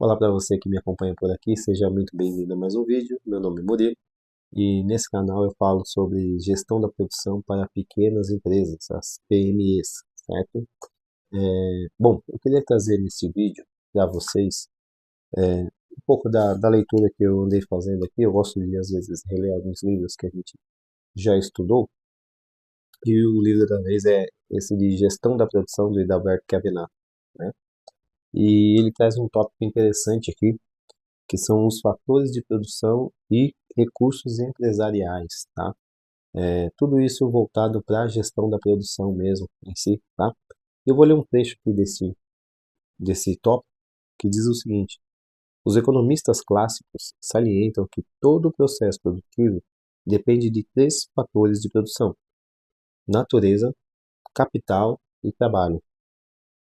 Olá para você que me acompanha por aqui, seja muito bem-vindo a mais um vídeo. Meu nome é Murilo e nesse canal eu falo sobre gestão da produção para pequenas empresas, as PMEs, certo? Bom, eu queria trazer nesse vídeo para vocês um pouco da leitura que eu andei fazendo aqui. Eu gosto de, às vezes, reler alguns livros que a gente já estudou e o livro da vez é esse de Gestão da Produção do Adalberto Cavenagh, né? E ele traz um tópico interessante aqui, que são os fatores de produção e recursos empresariais, tá? Tudo isso voltado para a gestão da produção mesmo em si, tá? Eu vou ler um trecho aqui desse tópico que diz o seguinte: os economistas clássicos salientam que todo o processo produtivo depende de três fatores de produção: natureza, capital e trabalho.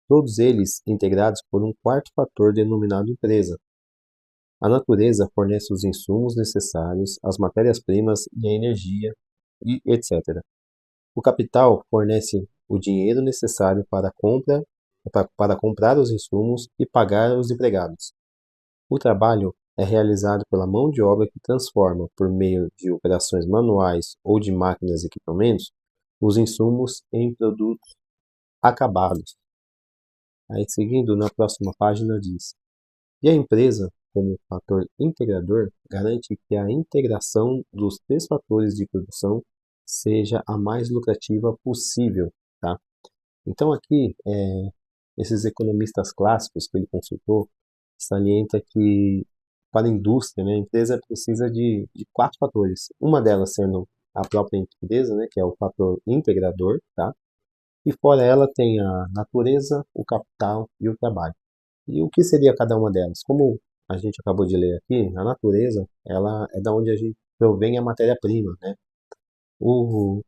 Todos eles integrados por um quarto fator denominado empresa. A natureza fornece os insumos necessários, as matérias-primas e a energia, e etc. O capital fornece o dinheiro necessário para comprar os insumos e pagar os empregados. O trabalho é realizado pela mão de obra que transforma, por meio de operações manuais ou de máquinas e equipamentos, os insumos em produtos acabados. Aí, seguindo na próxima página, diz: e a empresa, como fator integrador, garante que a integração dos três fatores de produção seja a mais lucrativa possível, tá? Então aqui, esses economistas clássicos que ele consultou salienta que para a indústria, né, a empresa precisa de quatro fatores. Uma delas sendo a própria empresa, né, que é o fator integrador, tá? E fora ela tem a natureza, o capital e o trabalho. E o que seria cada uma delas? Como a gente acabou de ler aqui, a natureza, ela é da onde a gente provém a matéria-prima, né? O,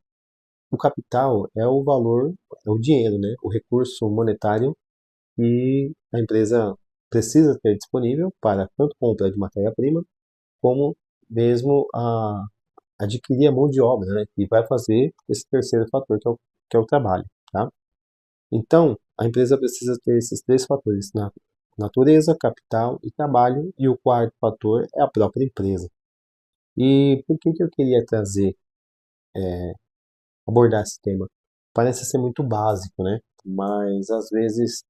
o capital é o valor, é o dinheiro, né? O recurso monetário que a empresa precisa ter disponível para tanto compra de matéria-prima, como mesmo adquirir a mão de obra, né? Que vai fazer esse terceiro fator, que é o trabalho, tá? Então, a empresa precisa ter esses três fatores: natureza, capital e trabalho, e o quarto fator é a própria empresa. E por que eu queria abordar esse tema? Parece ser muito básico, né? Mas às vezes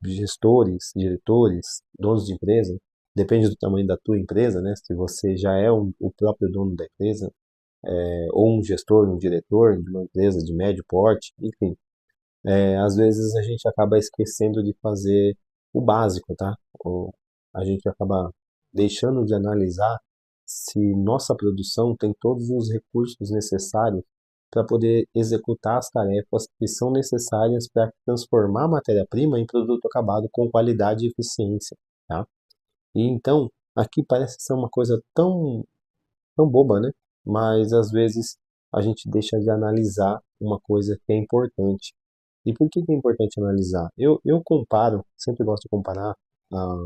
gestores, diretores, donos de empresa, depende do tamanho da tua empresa, né? Se você já é o próprio dono da empresa, ou um gestor, um diretor de uma empresa de médio porte, enfim. Às vezes a gente acaba esquecendo de fazer o básico, tá? Ou a gente acaba deixando de analisar se nossa produção tem todos os recursos necessários para poder executar as tarefas que são necessárias para transformar a matéria-prima em produto acabado com qualidade e eficiência, tá? E então, aqui parece ser uma coisa tão boba, né? Mas às vezes a gente deixa de analisar uma coisa que é importante. E por que é importante analisar? Eu comparo, sempre gosto de comparar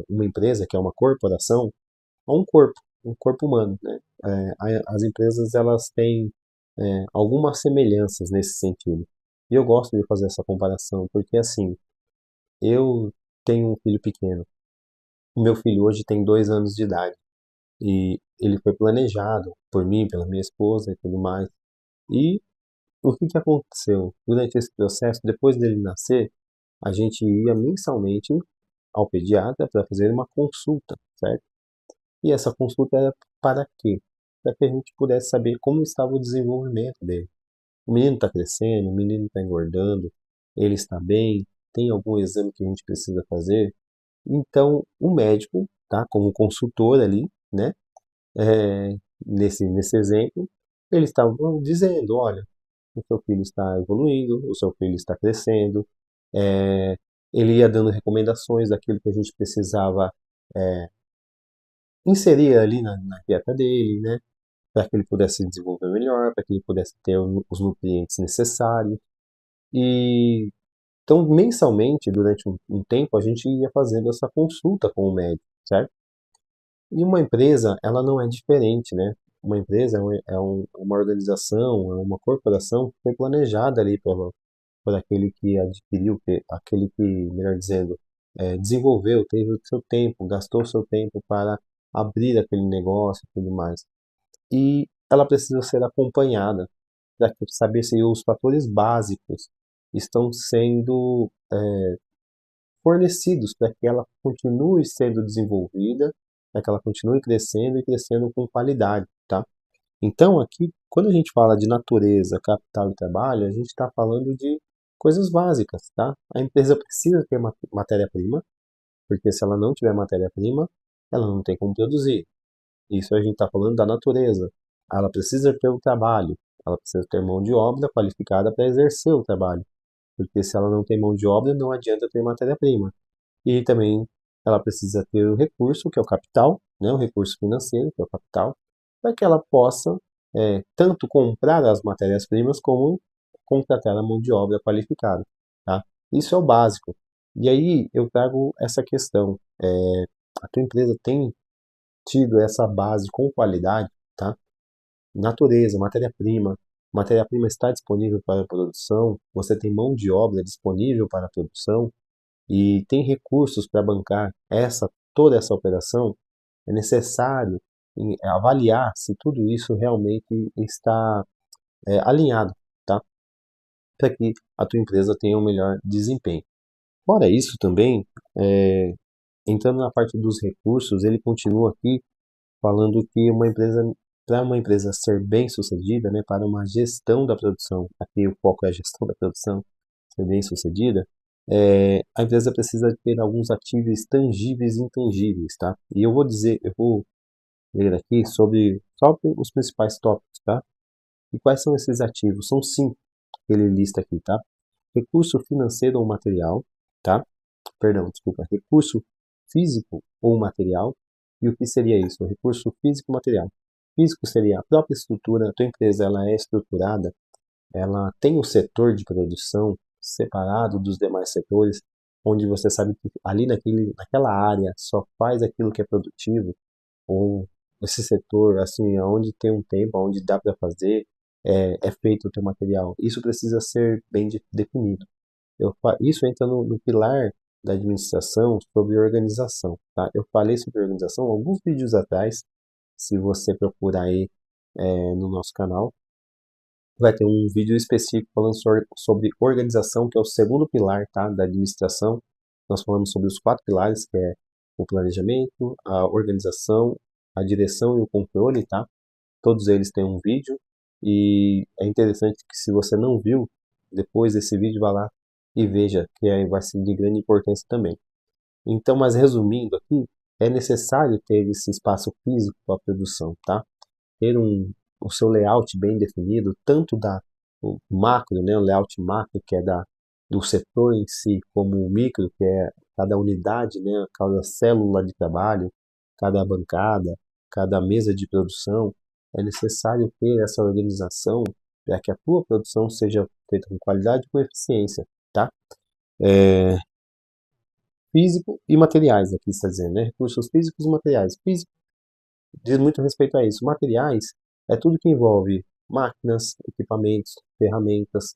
uma empresa, que é uma corporação, a um corpo humano, né? As empresas, elas têm algumas semelhanças nesse sentido. E eu gosto de fazer essa comparação, porque assim, eu tenho um filho pequeno. O meu filho hoje tem 2 anos de idade. E ele foi planejado por mim, pela minha esposa e tudo mais. E o que aconteceu? Durante esse processo, depois dele nascer, a gente ia mensalmente ao pediatra para fazer uma consulta, certo? E essa consulta era para quê? Para que a gente pudesse saber como estava o desenvolvimento dele. O menino está crescendo, o menino está engordando, ele está bem, tem algum exame que a gente precisa fazer. Então, o médico, tá, como consultor ali, né, nesse exemplo, eles estavam dizendo: olha, o seu filho está evoluindo, o seu filho está crescendo. É, ele ia dando recomendações daquilo que a gente precisava inserir ali na dieta dele, né? Para que ele pudesse se desenvolver melhor, para que ele pudesse ter os nutrientes necessários. E então, mensalmente, durante um tempo, a gente ia fazendo essa consulta com o médico, certo? E uma empresa, ela não é diferente, né? Uma empresa uma organização, é uma corporação que foi planejada ali por aquele que adquiriu, aquele que, melhor dizendo, desenvolveu, teve o seu tempo, gastou o seu tempo para abrir aquele negócio e tudo mais. E ela precisa ser acompanhada para saber se os fatores básicos estão sendo fornecidos para que ela continue sendo desenvolvida, para que ela continue crescendo e crescendo com qualidade, tá? Então, aqui, quando a gente fala de natureza, capital e trabalho, a gente está falando de coisas básicas, tá? A empresa precisa ter matéria-prima, porque se ela não tiver matéria-prima, ela não tem como produzir. Isso a gente está falando da natureza. Ela precisa ter o trabalho, ela precisa ter mão de obra qualificada para exercer o trabalho, porque se ela não tem mão de obra, não adianta ter matéria-prima. E também ela precisa ter o recurso, que é o capital, né, o recurso financeiro, que é o capital, para que ela possa tanto comprar as matérias-primas como contratar a mão de obra qualificada. Tá? Isso é o básico. E aí eu trago essa questão. A tua empresa tem tido essa base com qualidade, tá? Natureza, matéria-prima. Matéria-prima está disponível para a produção, você tem mão de obra disponível para a produção, e tem recursos para bancar toda essa operação, é necessário avaliar se tudo isso realmente está alinhado, tá? Para que a tua empresa tenha um melhor desempenho. Fora isso também, entrando na parte dos recursos, ele continua aqui falando que para uma empresa ser bem sucedida, né, para uma gestão da produção, aqui o foco é a gestão da produção, ser bem sucedida, a empresa precisa ter alguns ativos tangíveis e intangíveis, tá? E eu vou ler aqui só os principais tópicos, tá? E quais são esses ativos? São 5 que ele lista aqui, tá? Recurso financeiro ou material, tá? Perdão, desculpa, recurso físico ou material. E o que seria isso? Recurso físico e material. Físico seria a própria estrutura, a tua empresa ela é estruturada, ela tem o setor de produção separado dos demais setores, onde você sabe que ali naquela área só faz aquilo que é produtivo, ou esse setor, assim, onde tem um tempo, onde dá para fazer, é feito o teu material. Isso precisa ser bem definido. Isso entra no pilar da administração sobre organização, tá? Eu falei sobre organização alguns vídeos atrás, se você procurar aí no nosso canal, vai ter um vídeo específico falando sobre organização, que é o segundo pilar, tá, da administração. Nós falamos sobre os 4 pilares, que é o planejamento, a organização, a direção e o controle, tá? Todos eles têm um vídeo e é interessante que se você não viu, depois desse vídeo vá lá e veja, que aí vai ser de grande importância também. Então, mas resumindo aqui, é necessário ter esse espaço físico para a produção, tá? Ter o seu layout bem definido, tanto o macro, né, o layout macro, que é do setor em si, como o micro, que é cada unidade, né, cada célula de trabalho, cada bancada, cada mesa de produção. É necessário ter essa organização para que a tua produção seja feita com qualidade e com eficiência, tá? Físico e materiais, aqui está dizendo, né? Recursos físicos e materiais. Físico diz muito respeito a isso. Materiais é tudo que envolve máquinas, equipamentos, ferramentas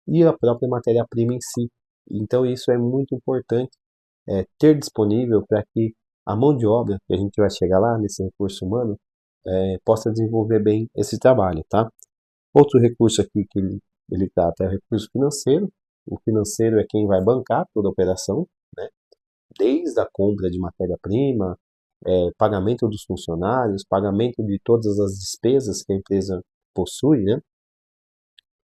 e a própria matéria-prima em si. Então isso é muito importante ter disponível para que a mão de obra, que a gente vai chegar lá nesse recurso humano, possa desenvolver bem esse trabalho, tá? Outro recurso aqui que ele trata é o recurso financeiro. O financeiro é quem vai bancar toda a operação, né? Desde a compra de matéria-prima, pagamento dos funcionários, pagamento de todas as despesas que a empresa possui, né?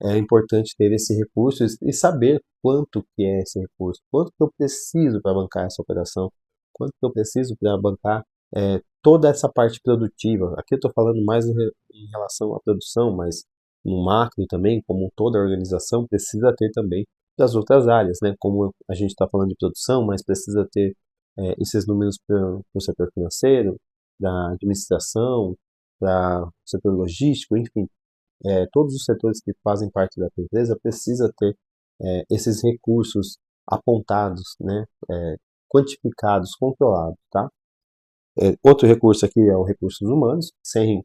É importante ter esse recurso e saber quanto que é esse recurso, quanto que eu preciso para bancar essa operação, quanto que eu preciso para bancar toda essa parte produtiva. Aqui eu estou falando mais em relação à produção, mas no macro também, como toda a organização, precisa ter também das outras áreas, né? Como a gente está falando de produção, mas precisa ter esses números para o setor financeiro, da administração, para o setor logístico, enfim, todos os setores que fazem parte da tua empresa precisa ter esses recursos apontados, né, quantificados, controlados, tá? Outro recurso aqui é o recursos humanos. Sem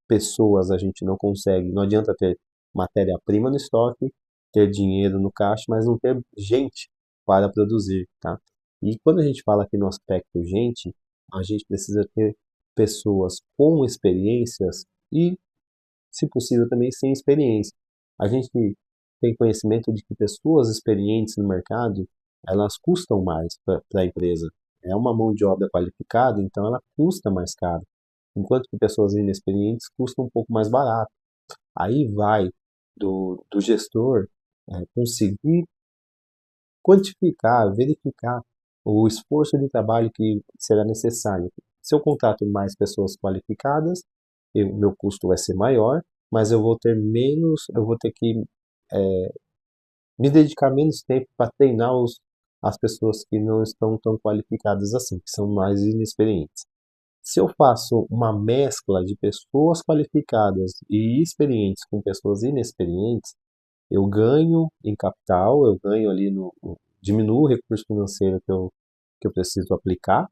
pessoas a gente não consegue, não adianta ter matéria-prima no estoque, ter dinheiro no caixa, mas não ter gente para produzir, tá? E quando a gente fala aqui no aspecto gente, a gente precisa ter pessoas com experiências e, se possível, também sem experiência. A gente tem conhecimento de que pessoas experientes no mercado, elas custam mais para a empresa. É uma mão de obra qualificada, então ela custa mais caro, enquanto que pessoas inexperientes custam um pouco mais barato. Aí vai do gestor conseguir quantificar, verificar o esforço de trabalho que será necessário. Se eu contrato mais pessoas qualificadas, meu custo vai ser maior, mas eu vou ter menos, eu vou ter que me dedicar menos tempo para treinar as pessoas que não estão tão qualificadas assim, que são mais inexperientes. Se eu faço uma mescla de pessoas qualificadas e experientes com pessoas inexperientes, eu ganho em capital, eu ganho ali diminuo o recurso financeiro que eu preciso aplicar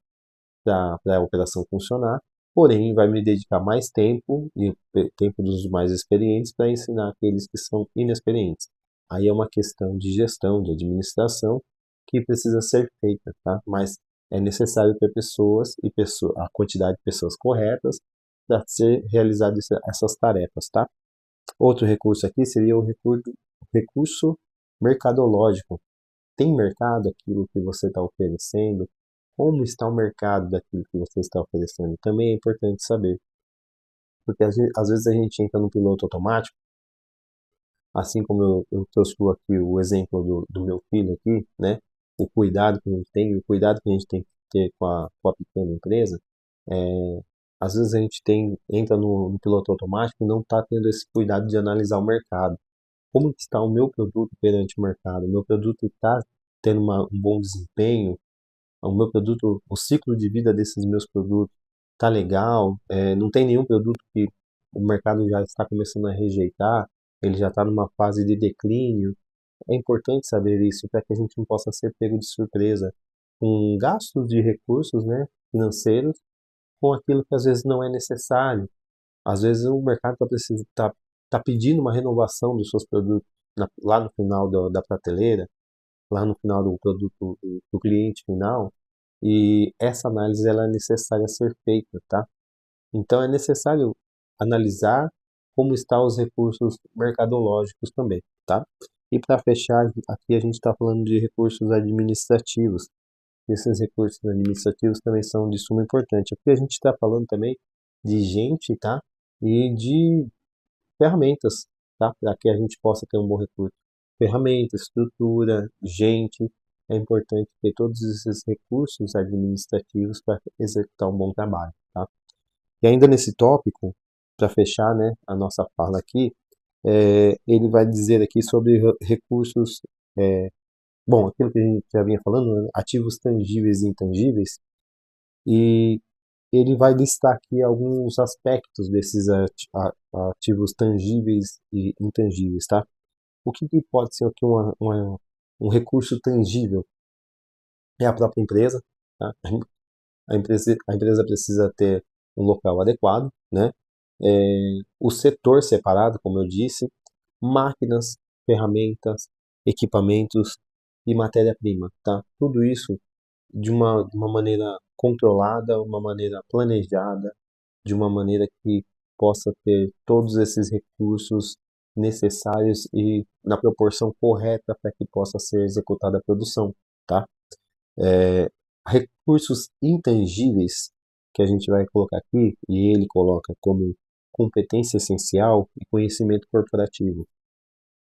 para a operação funcionar, porém vai me dedicar mais tempo e tempo dos mais experientes para ensinar aqueles que são inexperientes. Aí é uma questão de gestão, de administração que precisa ser feita, tá? Mas é necessário ter pessoas e a quantidade de pessoas corretas para ser realizadas essas tarefas, tá? Outro recurso aqui seria o recurso mercadológico. Tem mercado aquilo que você está oferecendo? Como está o mercado daquilo que você está oferecendo? Também é importante saber, porque às vezes a gente entra no piloto automático, assim como eu trouxe aqui o exemplo do meu filho aqui, né? O cuidado que a gente tem, o cuidado que a gente tem que ter com a pequena empresa, é, às vezes a gente entra no piloto automático e não está tendo esse cuidado de analisar o mercado. Como está o meu produto perante o mercado? O meu produto está tendo um bom desempenho? O meu produto, o ciclo de vida desses meus produtos tá legal, não tem nenhum produto que o mercado já está começando a rejeitar, ele já está numa fase de declínio. É importante saber isso para que a gente não possa ser pego de surpresa com gastos de recursos, né, financeiros, com aquilo que às vezes não é necessário. Às vezes o mercado tá pedindo uma renovação dos seus produtos lá no final da prateleira, lá no final do produto do cliente final, e essa análise ela é necessária ser feita, tá? Então é necessário analisar como estão os recursos mercadológicos também, tá? E para fechar, aqui a gente está falando de recursos administrativos. Esses recursos administrativos também são de suma importância, porque a gente está falando também de gente, tá? E de ferramentas, tá? Para que a gente possa ter um bom recurso. Ferramenta, estrutura, gente. É importante ter todos esses recursos administrativos para executar um bom trabalho, tá? E ainda nesse tópico, para fechar, né, a nossa fala aqui, ele vai dizer aqui sobre recursos, bom, aquilo que a gente já vinha falando, né, ativos tangíveis e intangíveis, e ele vai listar aqui alguns aspectos desses ativos tangíveis e intangíveis, tá? O que pode ser aqui um recurso tangível? É a própria empresa, tá? A empresa precisa ter um local adequado, né? O setor separado, como eu disse, máquinas, ferramentas, equipamentos e matéria-prima, tá? Tudo isso de uma maneira controlada, uma maneira planejada, de uma maneira que possa ter todos esses recursos necessários e na proporção correta para que possa ser executada a produção, tá? Recursos intangíveis que a gente vai colocar aqui, e ele coloca como competência essencial e conhecimento corporativo.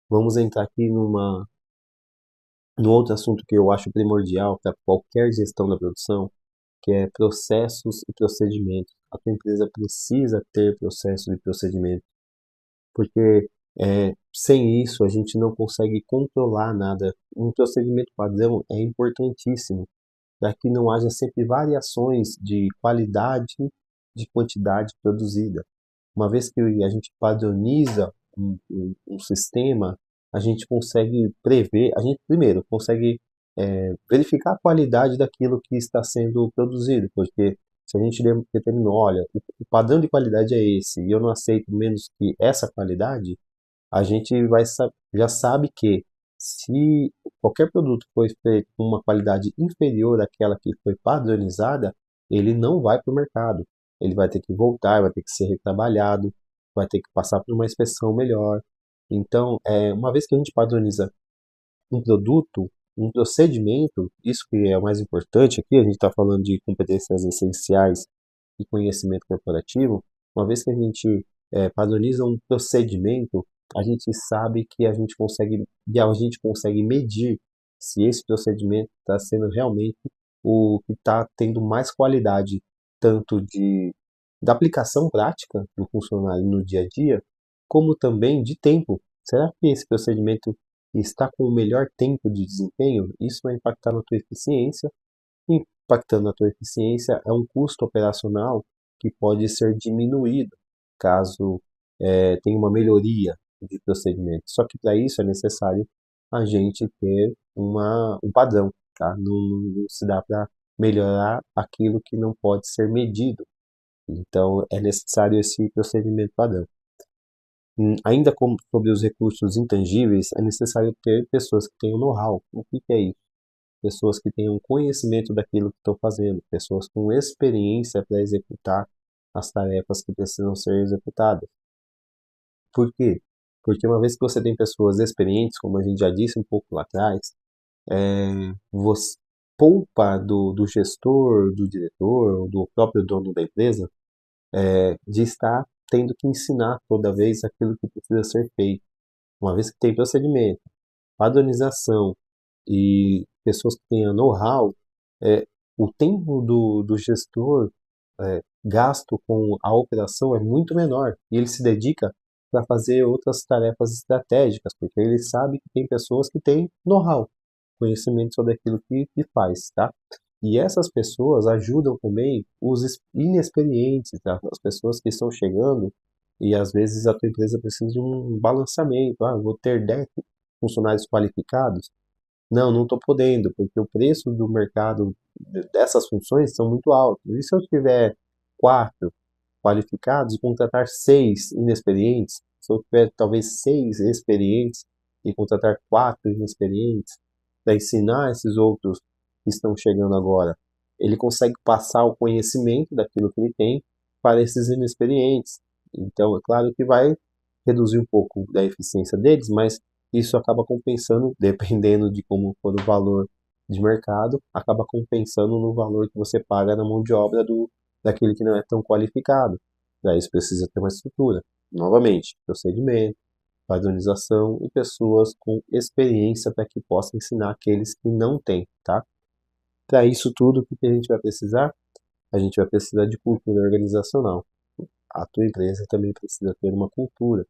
Vamos entrar aqui num outro assunto que eu acho primordial para qualquer gestão da produção, que é processos e procedimentos. A tua empresa precisa ter processos e procedimentos, porque sem isso a gente não consegue controlar nada. Um procedimento padrão é importantíssimo para que não haja sempre variações de qualidade, de quantidade produzida. Uma vez que a gente padroniza um sistema, a gente consegue prever, a gente primeiro consegue verificar a qualidade daquilo que está sendo produzido, porque se a gente determinou, olha, o padrão de qualidade é esse, e eu não aceito menos que essa qualidade, a gente já sabe que Se qualquer produto foi feito com uma qualidade inferior àquela que foi padronizada, ele não vai para o mercado. Ele vai ter que voltar, vai ter que ser retrabalhado, vai ter que passar por uma inspeção melhor. Então, uma vez que a gente padroniza um produto, um procedimento, isso que é o mais importante aqui, a gente está falando de competências essenciais e conhecimento corporativo, uma vez que a gente padroniza um procedimento, a gente sabe que a gente consegue medir se esse procedimento está sendo realmente o que está tendo mais qualidade, tanto da aplicação prática do funcionário no dia a dia, como também de tempo. Será que esse procedimento está com o melhor tempo de desempenho? Isso vai impactar na tua eficiência. Impactando na tua eficiência é um custo operacional que pode ser diminuído caso tenha uma melhoria de procedimento. Só que para isso é necessário a gente ter um padrão, tá? Não se dá para melhorar aquilo que não pode ser medido. Então é necessário esse procedimento padrão. Ainda como sobre os recursos intangíveis, é necessário ter pessoas que tenham know-how. O que é isso? Pessoas que tenham conhecimento daquilo que estão fazendo, pessoas com experiência para executar as tarefas que precisam ser executadas. Por quê? Porque uma vez que você tem pessoas experientes, como a gente já disse um pouco lá atrás, você poupa do gestor, do diretor, do próprio dono da empresa, de estar tendo que ensinar toda vez aquilo que precisa ser feito. Uma vez que tem procedimento, padronização e pessoas que tenham know-how, é, o tempo do gestor gasto com a operação é muito menor e ele se dedica para fazer outras tarefas estratégicas, porque ele sabe que tem pessoas que têm know-how, conhecimento sobre aquilo que faz, tá? E essas pessoas ajudam também os inexperientes, tá? As pessoas que estão chegando e às vezes a tua empresa precisa de um balanceamento. Ah, vou ter 10 funcionários qualificados? Não estou podendo, porque o preço do mercado dessas funções são muito altos. E se eu tiver 4 qualificados e contratar 6 inexperientes? Se eu tiver talvez 6 experientes e contratar 4 inexperientes para ensinar esses outros que estão chegando agora, ele consegue passar o conhecimento daquilo que ele tem para esses inexperientes. Então, é claro que vai reduzir um pouco da eficiência deles, mas isso acaba compensando, dependendo de como for o valor de mercado, acaba compensando no valor que você paga na mão de obra daquele que não é tão qualificado. Para isso precisa ter uma estrutura. Novamente, procedimento, padronização e pessoas com experiência para que possam ensinar aqueles que não têm, tá? Para isso tudo, o que a gente vai precisar? A gente vai precisar de cultura organizacional. A tua empresa também precisa ter uma cultura.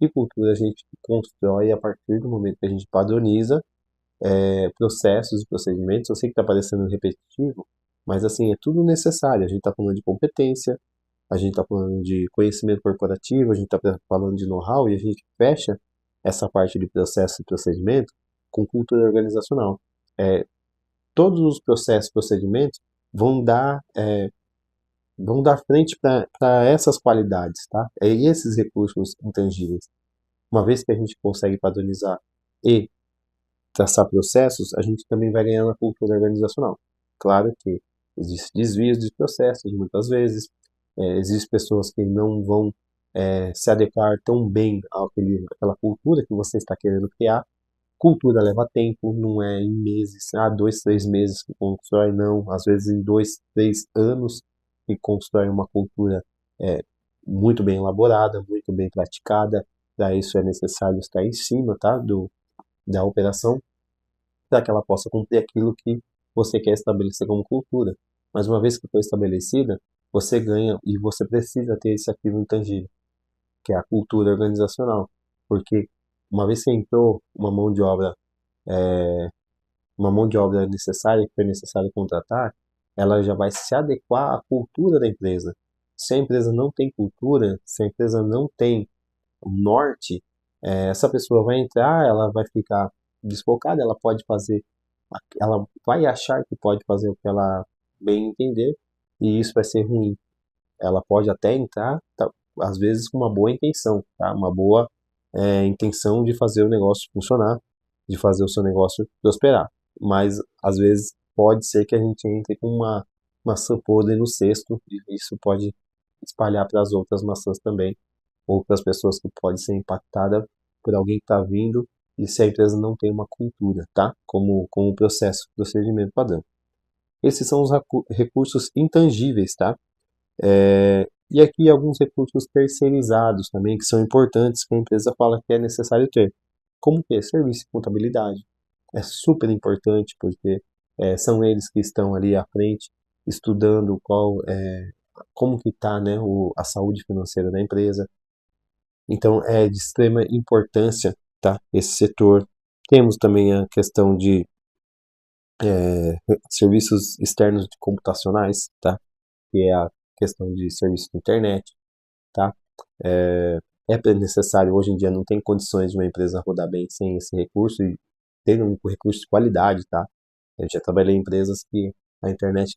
E cultura a gente constrói a partir do momento que a gente padroniza processos e procedimentos. Eu sei que está parecendo repetitivo, mas assim, é tudo necessário. A gente está falando de competência, a gente está falando de conhecimento corporativo, a gente está falando de know-how e a gente fecha essa parte de processo e procedimento com cultura organizacional. É, Todos os processos e procedimentos vão dar, vão dar frente para essas qualidades, tá? É esses recursos intangíveis. Uma vez que a gente consegue padronizar e traçar processos, a gente também vai ganhar na cultura organizacional. Claro que existem desvios de processos, muitas vezes, existem pessoas que não vão se adequar tão bem àquela cultura que você está querendo criar. Cultura leva tempo, não é em meses, 2, 3 meses que constrói, não. Às vezes em 2, 3 anos que constrói uma cultura é, muito bem elaborada, muito bem praticada. Para isso é necessário estar em cima, tá, da operação, para que ela possa cumprir aquilo que você quer estabelecer como cultura. Mas uma vez que foi estabelecida, você ganha e você precisa ter esse ativo intangível, que é a cultura organizacional. Porque uma vez que entrou uma mão de obra necessária, que foi necessário contratar, ela já vai se adequar à cultura da empresa. Se a empresa não tem cultura, se a empresa não tem um norte, essa pessoa vai entrar, ela vai ficar desfocada, ela vai achar que pode fazer o que ela bem entender, e isso vai ser ruim. Ela pode até entrar, tá, às vezes com uma boa intenção, tá? Uma boa intenção de fazer o negócio funcionar, de fazer o seu negócio prosperar. Mas, às vezes, pode ser que a gente entre com uma maçã podre no cesto, e isso pode espalhar para as outras maçãs também, ou para as pessoas que podem ser impactadas por alguém que está vindo, e se a empresa não tem uma cultura, tá? Como procedimento padrão. Esses são os recursos intangíveis, tá? E aqui alguns recursos terceirizados também, que são importantes, que a empresa fala que é necessário ter. Como que é? Serviço de contabilidade. É super importante, porque são eles que estão ali à frente, estudando como que está, né, a saúde financeira da empresa. Então, é de extrema importância, tá, esse setor. Temos também a questão de serviços externos computacionais, tá? Que é a questão de serviço de internet, tá? É necessário, hoje em dia não tem condições de uma empresa rodar bem sem esse recurso e ter um recurso de qualidade, tá? Eu já trabalhei em empresas que a internet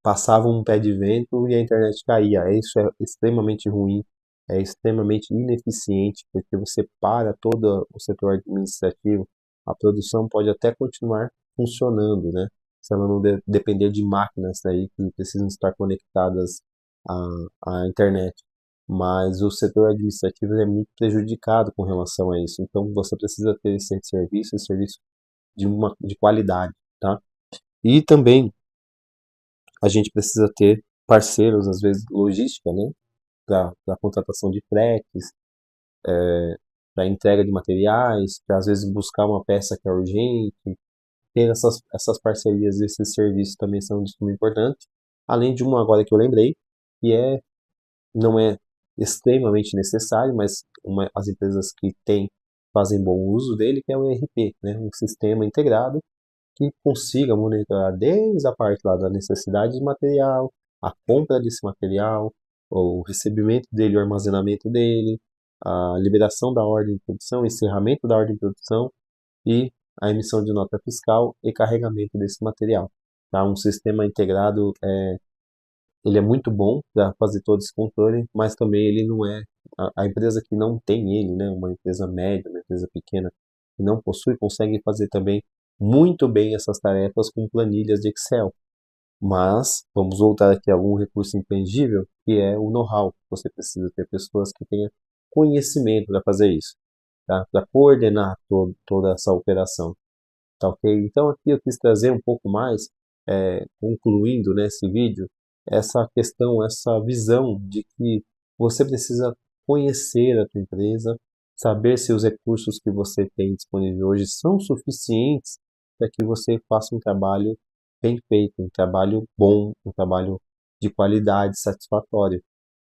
passava um pé de vento e a internet caía. Isso é extremamente ruim, é extremamente ineficiente, porque você para todo o setor administrativo, a produção pode até continuar funcionando, né? Se ela não depender de máquinas aí que precisam estar conectadas à internet. Mas o setor administrativo é muito prejudicado com relação a isso. Então você precisa ter esse serviço de qualidade, tá? E também a gente precisa ter parceiros, às vezes, logística, né? Para contratação de fretes, para entrega de materiais, para às vezes buscar uma peça que é urgente. Ter essas parcerias, esses serviços também são de suma importância. Além de uma agora que eu lembrei, que não é extremamente necessário, mas as empresas que têm fazem bom uso dele, que é o ERP, né? Um sistema integrado que consiga monitorar desde a parte lá da necessidade de material, a compra desse material, o recebimento dele, o armazenamento dele, a liberação da ordem de produção, encerramento da ordem de produção e a emissão de nota fiscal e carregamento desse material. Tá? Um sistema integrado, ele é muito bom para fazer todo esse controle, mas também ele não é a empresa que não tem ele, né, uma empresa média, uma empresa pequena que não possui, consegue fazer também muito bem essas tarefas com planilhas de Excel. Mas vamos voltar aqui a algum recurso intangível, que é o know-how. Você precisa ter pessoas que tenham conhecimento para fazer isso, tá? Para coordenar toda essa operação. Tá ok? Então aqui eu quis trazer um pouco mais, concluindo nesse vídeo, essa questão, essa visão de que você precisa conhecer a tua empresa, saber se os recursos que você tem disponível hoje são suficientes para que você faça um trabalho bem feito, um trabalho bom, um trabalho de qualidade, satisfatório.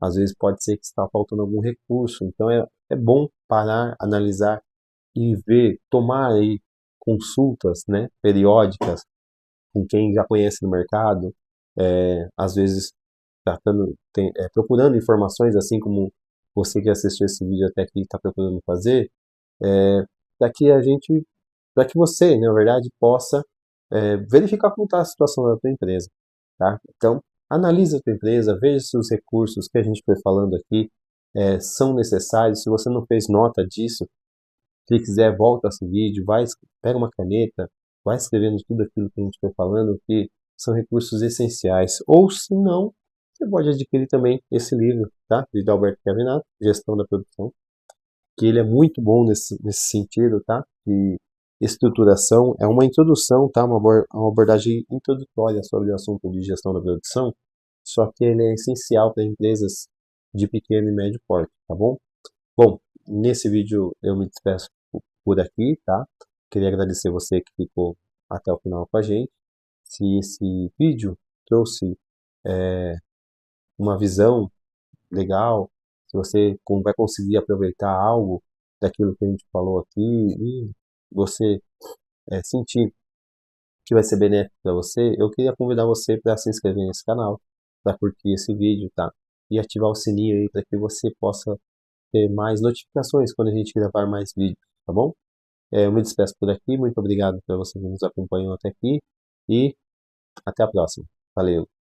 Às vezes pode ser que está faltando algum recurso, então é bom parar, analisar e ver, tomar aí consultas, né, periódicas com quem já conhece no mercado, às vezes procurando informações, assim como você que assistiu esse vídeo até aqui está procurando fazer, para que para que você, na verdade, possa verificar como está a situação da tua empresa, tá? Então, analise a tua empresa, veja se os recursos que a gente foi falando aqui são necessários. Se você não fez nota disso, se quiser, volta a esse vídeo, pega uma caneta, vai escrevendo tudo aquilo que a gente foi falando, que são recursos essenciais. Ou, se não, você pode adquirir também esse livro, tá? De Alberto Chiavenato, Gestão da Produção, que ele é muito bom nesse sentido, tá? De estruturação, é uma introdução, tá? Uma abordagem introdutória sobre o assunto de gestão da produção, só que ele é essencial para empresas de pequeno e médio porte, tá bom? Bom, nesse vídeo eu me despeço por aqui, tá? Queria agradecer você que ficou até o final com a gente. Se esse vídeo trouxe uma visão legal, se você vai conseguir aproveitar algo daquilo que a gente falou aqui e você sentir que vai ser benéfico para você, eu queria convidar você para se inscrever nesse canal, para curtir esse vídeo, tá? E ativar o sininho aí para que você possa ter mais notificações quando a gente gravar mais vídeos, tá bom? Eu me despeço por aqui, muito obrigado por você que nos acompanhou até aqui e até a próxima. Valeu!